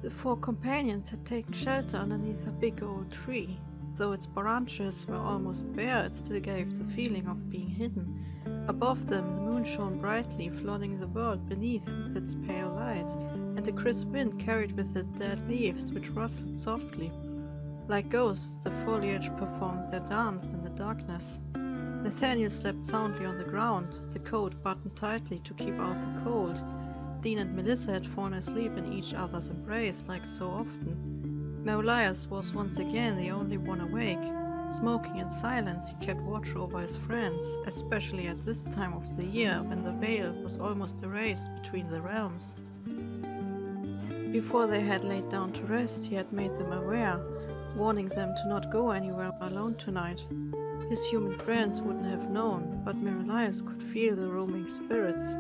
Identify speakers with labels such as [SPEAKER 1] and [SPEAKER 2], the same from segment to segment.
[SPEAKER 1] The four companions had taken shelter underneath a big old tree. Though its branches were almost bare, it still gave the feeling of being hidden. Above them, the moon shone brightly, flooding the world beneath with its pale light, and the crisp wind carried with it dead leaves, which rustled softly. Like ghosts, the foliage performed their dance in the darkness. Nathaniel slept soundly on the ground, the coat buttoned tightly to keep out the cold. Dean and Melissa had fallen asleep in each other's embrace, like so often. Merolias was once again the only one awake. Smoking in silence, he kept watch over his friends, especially at this time of the year when the veil was almost erased between the realms. Before they had laid down to rest, he had made them aware, warning them to not go anywhere alone tonight. His human friends wouldn't have known, but Merolias could feel the roaming spirits.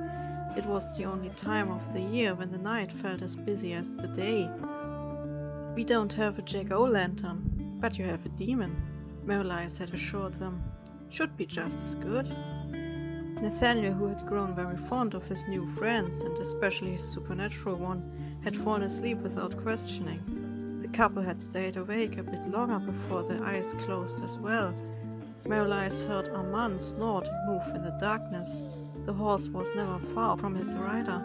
[SPEAKER 1] It was the only time of the year when the night felt as busy as the day. "We don't have a jack-o'-lantern, but you have a demon," Merolias had assured them. "Should be just as good." Nathaniel, who had grown very fond of his new friends, and especially his supernatural one, had fallen asleep without questioning. The couple had stayed awake a bit longer before their eyes closed as well. Merolias heard Armand snort and move in the darkness. The horse was never far from his rider,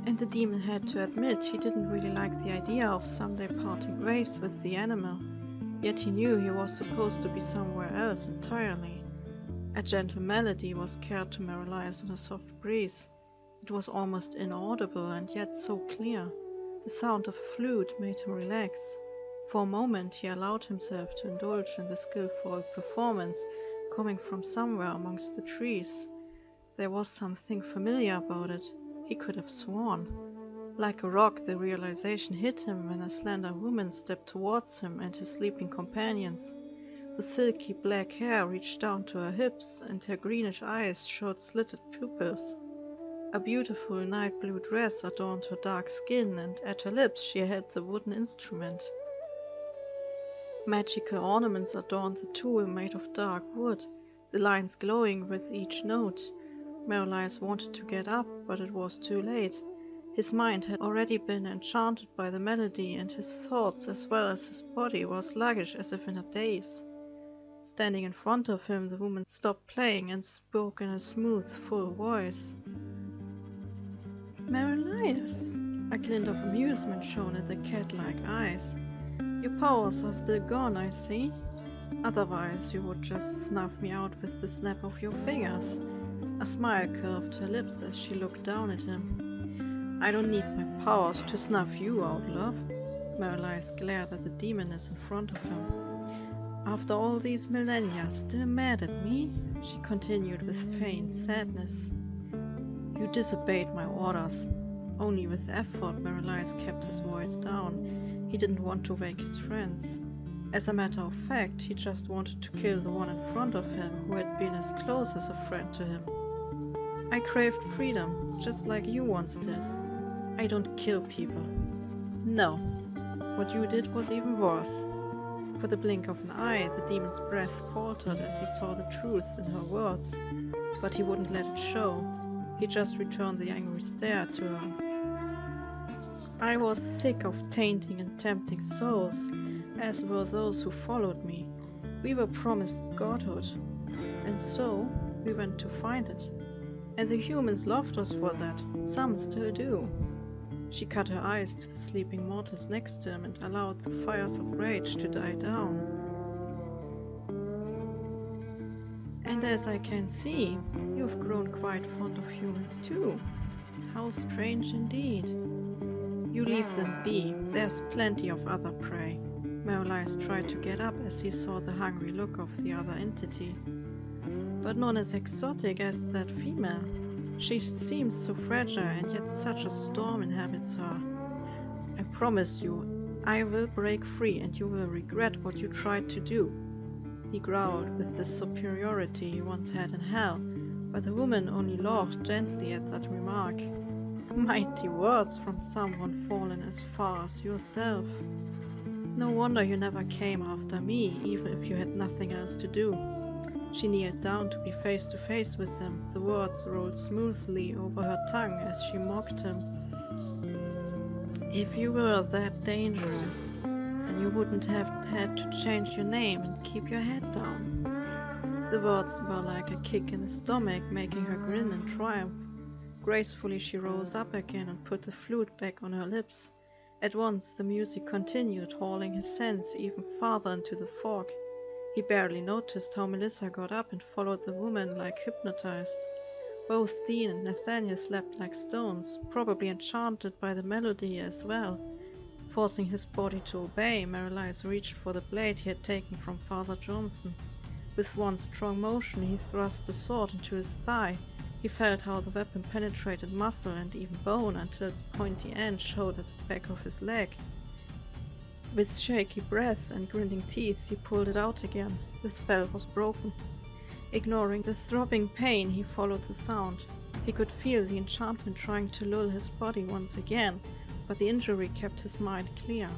[SPEAKER 1] and the demon had to admit he didn't really like the idea of someday parting ways with the animal. Yet he knew he was supposed to be somewhere else entirely. A gentle melody was carried to Merolias in a soft breeze. It was almost inaudible and yet so clear. The sound of a flute made him relax. For a moment he allowed himself to indulge in the skillful performance coming from somewhere amongst the trees. There was something familiar about it, he could have sworn. Like a rock, the realization hit him when a slender woman stepped towards him and his sleeping companions. The silky black hair reached down to her hips, and her greenish eyes showed slitted pupils. A beautiful night blue dress adorned her dark skin, and at her lips she held the wooden instrument. Magical ornaments adorned the tool made of dark wood, the lines glowing with each note. Merolias wanted to get up, but it was too late. His mind had already been enchanted by the melody, and his thoughts as well as his body were sluggish as if in a daze. Standing in front of him, the woman stopped playing and spoke in a smooth, full voice. "Merolias," a glint of amusement shone in the cat-like eyes. "Your powers are still gone, I see. Otherwise you would just snuff me out with the snap of your fingers." A smile curved her lips as she looked down at him. "I don't need my powers to snuff you out, love." Merolias glared at the demoness in front of him. "After all these millennia, still mad at me?" she continued with faint sadness. "You disobeyed my orders." Only with effort Merolias kept his voice down. He didn't want to wake his friends. As a matter of fact, he just wanted to kill the one in front of him who had been as close as a friend to him. "I craved freedom, just like you once did. I don't kill people." "No. What you did was even worse." For the blink of an eye, the demon's breath faltered as he saw the truth in her words, but he wouldn't let it show. He just returned the angry stare to her. "I was sick of tainting and tempting souls, as were those who followed me. We were promised godhood, and so we went to find it. And the humans loved us for that. Some still do." She cut her eyes to the sleeping mortals next to him and allowed the fires of rage to die down. "And as I can see, you've grown quite fond of humans too. How strange indeed." "You leave them be. There's plenty of other prey." Merolias tried to get up as he saw the hungry look of the other entity. "But none as exotic as that female. She seems so fragile, and yet such a storm inhabits her. I promise you, I will break free, and you will regret what you tried to do." He growled with the superiority he once had in hell, but the woman only laughed gently at that remark. "Mighty words from someone fallen as far as yourself. No wonder you never came after me, even if you had nothing else to do." She kneeled down to be face to face with him. The words rolled smoothly over her tongue as she mocked him. If you were that dangerous, then you wouldn't have had to change your name and keep your head down. The words were like a kick in the stomach, making her grin in triumph. Gracefully she rose up again and put the flute back on her lips. At once the music continued, hauling his sense even farther into the fog. He barely noticed how Melissa got up and followed the woman like hypnotized. Both Dean and Nathaniel slept like stones, probably enchanted by the melody as well. Forcing his body to obey, Marilise reached for the blade he had taken from Father Johnson. With one strong motion he thrust the sword into his thigh. He felt how the weapon penetrated muscle and even bone until its pointy end showed at the back of his leg. With shaky breath and grinding teeth he pulled it out again. The spell was broken. Ignoring the throbbing pain, he followed the sound. He could feel the enchantment trying to lull his body once again, but the injury kept his mind clear.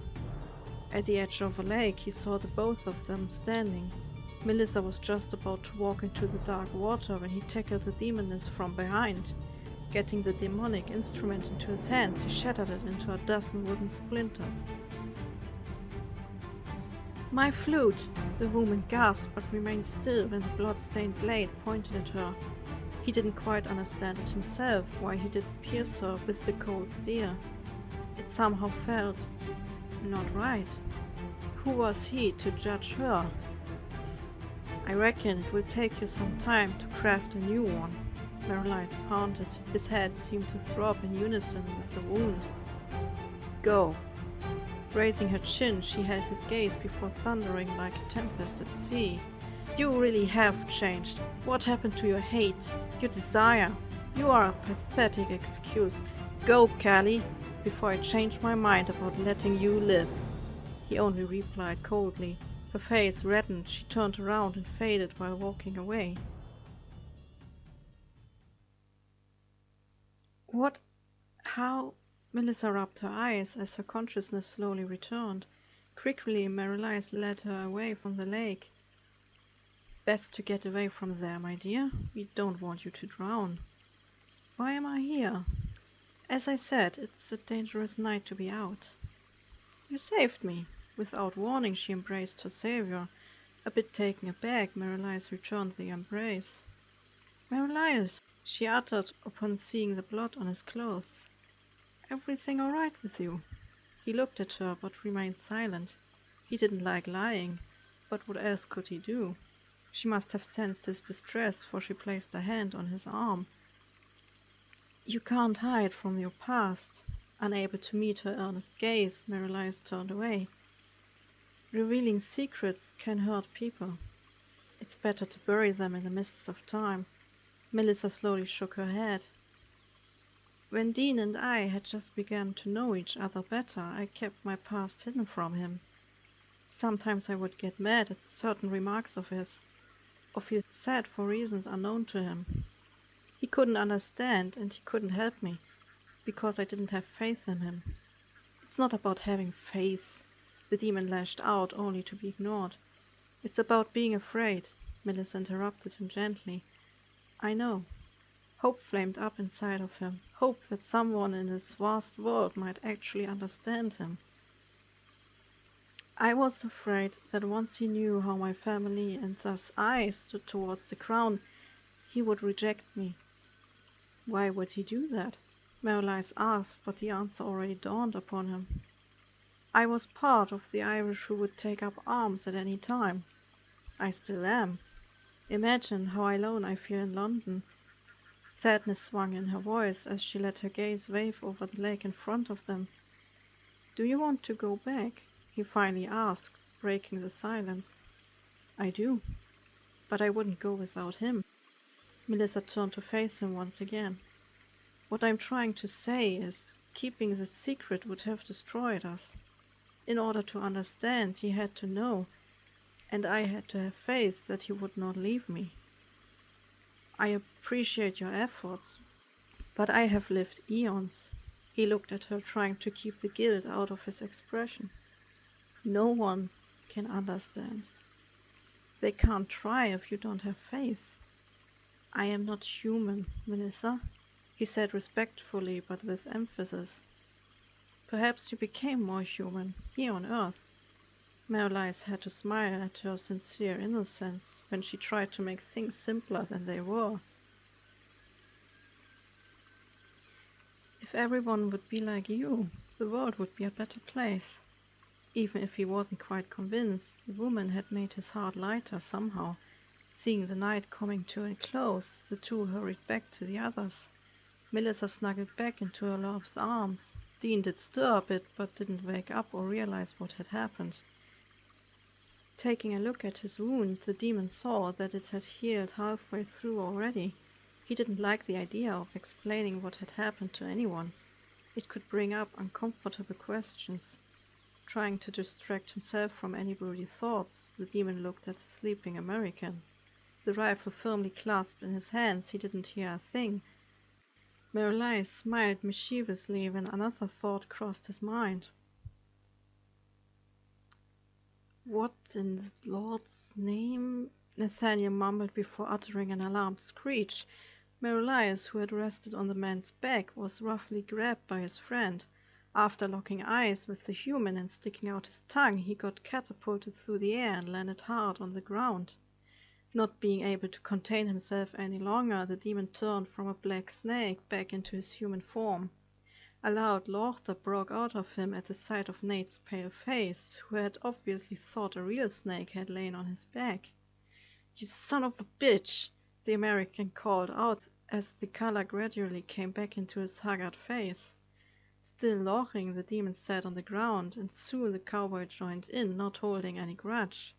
[SPEAKER 1] At the edge of a lake he saw the both of them standing. Melissa was just about to walk into the dark water when he tackled the demoness from behind. Getting the demonic instrument into his hands, he shattered it into a dozen wooden splinters. "My flute!" The woman gasped but remained still when the blood-stained blade pointed at her. He didn't quite understand it himself, why he didn't pierce her with the cold steel. It somehow felt not right. Who was he to judge her? "I reckon it will take you some time to craft a new one." Marilise pounded. His head seemed to throb in unison with the wound. "Go." Raising her chin, she held his gaze before thundering like a tempest at sea. "You really have changed. What happened to your hate, your desire? You are a pathetic excuse. Go, Callie, before I change my mind about letting you live." He only replied coldly. Her face reddened, she turned around and faded while walking away. "What? How?" Melissa rubbed her eyes as her consciousness slowly returned. Quickly, Marilise led her away from the lake. "Best to get away from there, my dear. We don't want you to drown." "Why am I here?" "As I said, it's a dangerous night to be out." "You saved me." Without warning, she embraced her savior. A bit taken aback, Marilise returned the embrace. "Marilise," she uttered upon seeing the blood on his clothes. "Everything all right with you?" He looked at her, but remained silent. He didn't like lying, but what else could he do? She must have sensed his distress, for she placed a hand on his arm. "You can't hide from your past." Unable to meet her earnest gaze, Marilise turned away. "Revealing secrets can hurt people. It's better to bury them in the mists of time." Melissa slowly shook her head. "When Dean and I had just begun to know each other better, I kept my past hidden from him. Sometimes I would get mad at certain remarks of his said for reasons unknown to him. He couldn't understand, and he couldn't help me, because I didn't have faith in him." "It's not about having faith," the demon lashed out, only to be ignored. "It's about being afraid," Melissa interrupted him gently. "I know." Hope flamed up inside of him. Hope that someone in this vast world might actually understand him. "I was afraid that once he knew how my family, and thus I, stood towards the crown, he would reject me." "Why would he do that?" Marilise asked, but the answer already dawned upon him. "I was part of the Irish who would take up arms at any time. I still am. Imagine how alone I feel in London." Sadness swung in her voice as she let her gaze wave over the lake in front of them. "Do you want to go back?" he finally asked, breaking the silence. "I do, but I wouldn't go without him." Melissa turned to face him once again. "What I'm trying to say is, keeping this secret would have destroyed us. In order to understand, he had to know, and I had to have faith that he would not leave me. I appreciate your efforts, but I have lived eons." He looked at her, trying to keep the guilt out of his expression. "No one can understand. They can't try if you don't have faith." "I am not human, Melissa," he said respectfully but with emphasis. Perhaps you became more human, here on Earth. Merlice had to smile at her sincere innocence when she tried to make things simpler than they were. If everyone would be like you, the world would be a better place. Even if he wasn't quite convinced, the woman had made his heart lighter somehow. Seeing the night coming to a close, the two hurried back to the others. Melissa snuggled back into her love's arms. Dean did stir a bit, but didn't wake up or realize what had happened. Taking a look at his wound, the demon saw that it had healed halfway through already. He didn't like the idea of explaining what had happened to anyone. It could bring up uncomfortable questions. Trying to distract himself from any broody thoughts, the demon looked at the sleeping American. The rifle firmly clasped in his hands, he didn't hear a thing. Merlice smiled mischievously when another thought crossed his mind. "What in the Lord's name?" Nathaniel mumbled before uttering an alarmed screech. Merlice, who had rested on the man's back, was roughly grabbed by his friend. After locking eyes with the human and sticking out his tongue, he got catapulted through the air and landed hard on the ground. Not being able to contain himself any longer, the demon turned from a black snake back into his human form. A loud laughter broke out of him at the sight of Nate's pale face, who had obviously thought a real snake had lain on his back. "You son of a bitch!" the American called out as the color gradually came back into his haggard face. Still laughing, the demon sat on the ground, and soon the cowboy joined in, not holding any grudge.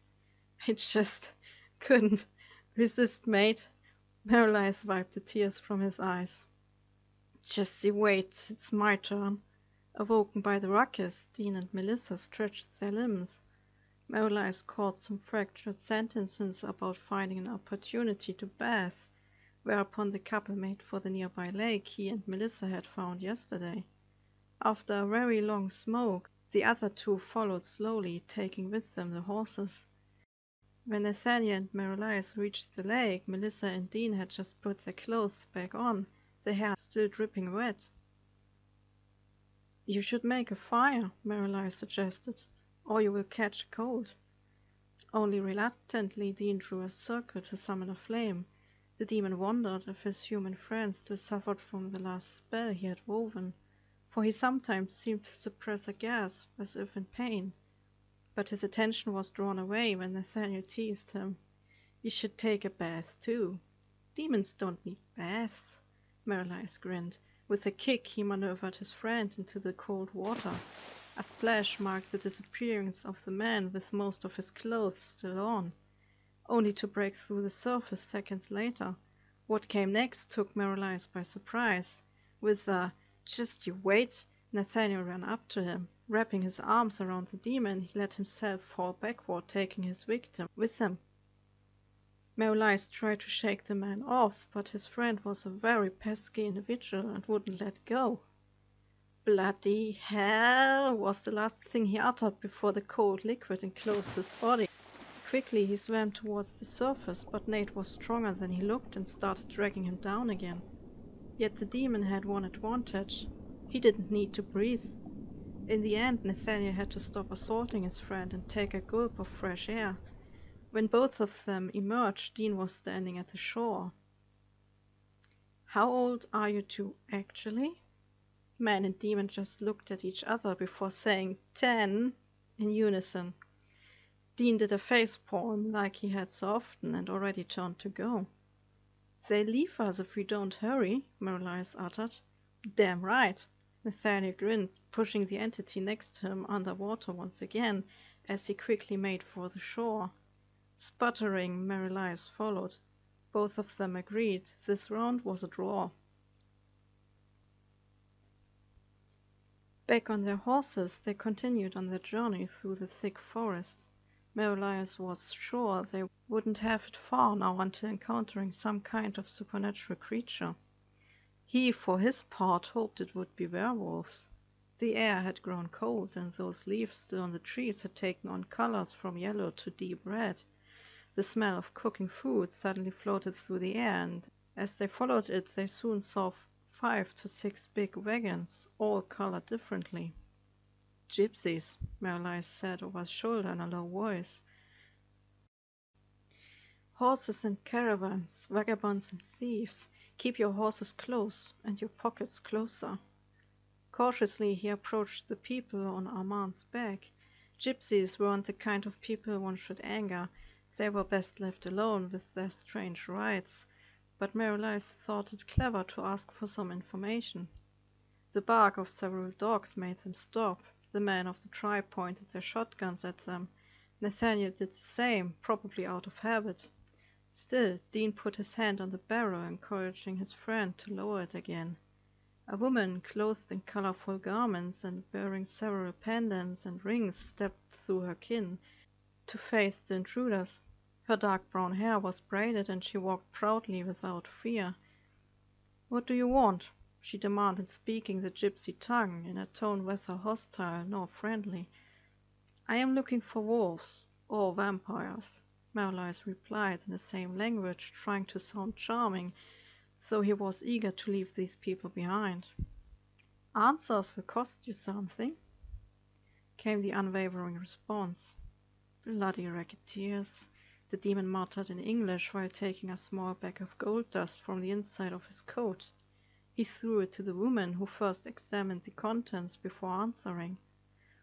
[SPEAKER 1] "I just couldn't resist, mate." Merlice wiped the tears from his eyes. "Just you wait, it's my turn." Awoken by the ruckus, Dean and Melissa stretched their limbs. Merlice caught some fractured sentences about finding an opportunity to bathe, whereupon the couple made for the nearby lake he and Melissa had found yesterday. After a very long smoke, the other two followed slowly, taking with them the horses. When Nathaniel and Merlice reached the lake, Melissa and Dean had just put their clothes back on, their hair still dripping wet. "You should make a fire," Merlice suggested, "or you will catch a cold." Only reluctantly, Dean drew a circle to summon a flame. The demon wondered if his human friend still suffered from the last spell he had woven, for he sometimes seemed to suppress a gasp, as if in pain. But his attention was drawn away when Nathaniel teased him. "You should take a bath, too." "Demons don't need baths." Merlice grinned. With a kick, he maneuvered his friend into the cold water. A splash marked the disappearance of the man with most of his clothes still on, only to break through the surface seconds later. What came next took Merlice by surprise. With a "just you wait," Nathaniel ran up to him. Wrapping his arms around the demon, he let himself fall backward, taking his victim with him. Merlice tried to shake the man off, but his friend was a very pesky individual and wouldn't let go. "Bloody hell!" was the last thing he uttered before the cold liquid enclosed his body. Quickly he swam towards the surface, but Nate was stronger than he looked and started dragging him down again. Yet the demon had one advantage. He didn't need to breathe. In the end, Nathaniel had to stop assaulting his friend and take a gulp of fresh air. When both of them emerged, Dean was standing at the shore. "How old are you two, actually?" Man and demon just looked at each other before saying 10 in unison. Dean did a facepalm like he had so often and already turned to go. "They leave us if we don't hurry," Merlice uttered. "Damn right." Nathaniel grinned, pushing the entity next to him under water once again as he quickly made for the shore. Sputtering, Merlice followed. Both of them agreed. This round was a draw. Back on their horses, they continued on their journey through the thick forest. Merlice was sure they wouldn't have it far now until encountering some kind of supernatural creature. He, for his part, hoped it would be werewolves. The air had grown cold, and those leaves still on the trees had taken on colors from yellow to deep red. The smell of cooking food suddenly floated through the air, and as they followed it, they soon saw 5 to 6 big wagons, all colored differently. Gypsies, Merlice said over his shoulder in a low voice. Horses and caravans, vagabonds and thieves. Keep your horses close and your pockets closer. Cautiously he approached the people on Armand's back. Gypsies weren't the kind of people one should anger. They were best left alone with their strange rites. But Merlice thought it clever to ask for some information. The bark of several dogs made them stop. The men of the tribe pointed their shotguns at them. Nathaniel did the same, probably out of habit. Still, Dean put his hand on the barrel, encouraging his friend to lower it again. A woman, clothed in colorful garments and wearing several pendants and rings, stepped through her kin to face the intruders. Her dark brown hair was braided and she walked proudly without fear. "What do you want?" she demanded, speaking the gypsy tongue in a tone neither hostile nor friendly. "I am looking for wolves or vampires," Merlice replied in the same language, trying to sound charming, though he was eager to leave these people behind. "Answers will cost you something," came the unwavering response. "Bloody racketeers," the demon muttered in English while taking a small bag of gold dust from the inside of his coat. He threw it to the woman, who first examined the contents before answering.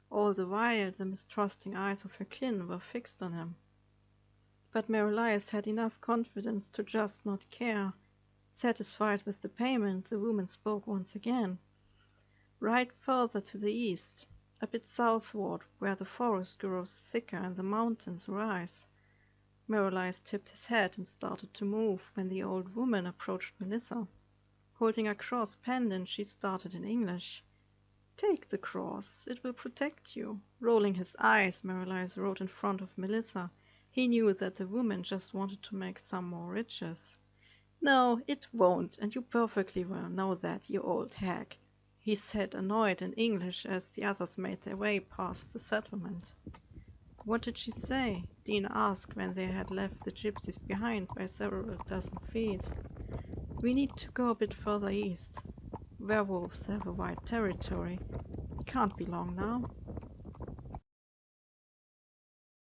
[SPEAKER 1] All the while the mistrusting eyes of her kin were fixed on him. But Merlice had enough confidence to just not care. Satisfied with the payment, the woman spoke once again. "Right further to the east, a bit southward, where the forest grows thicker and the mountains rise." Merlice tipped his head and started to move when the old woman approached Melissa. Holding a cross pendant, she started in English. "Take the cross, it will protect you." Rolling his eyes, Merlice rode in front of Melissa. He knew that the woman just wanted to make some more riches. "No, it won't, and you perfectly well know that, you old hag," he said, annoyed in English as the others made their way past the settlement. "What did she say?" Dean asked when they had left the gypsies behind by several dozen feet. "We need to go a bit further east. Werewolves have a wide territory. It can't be long now."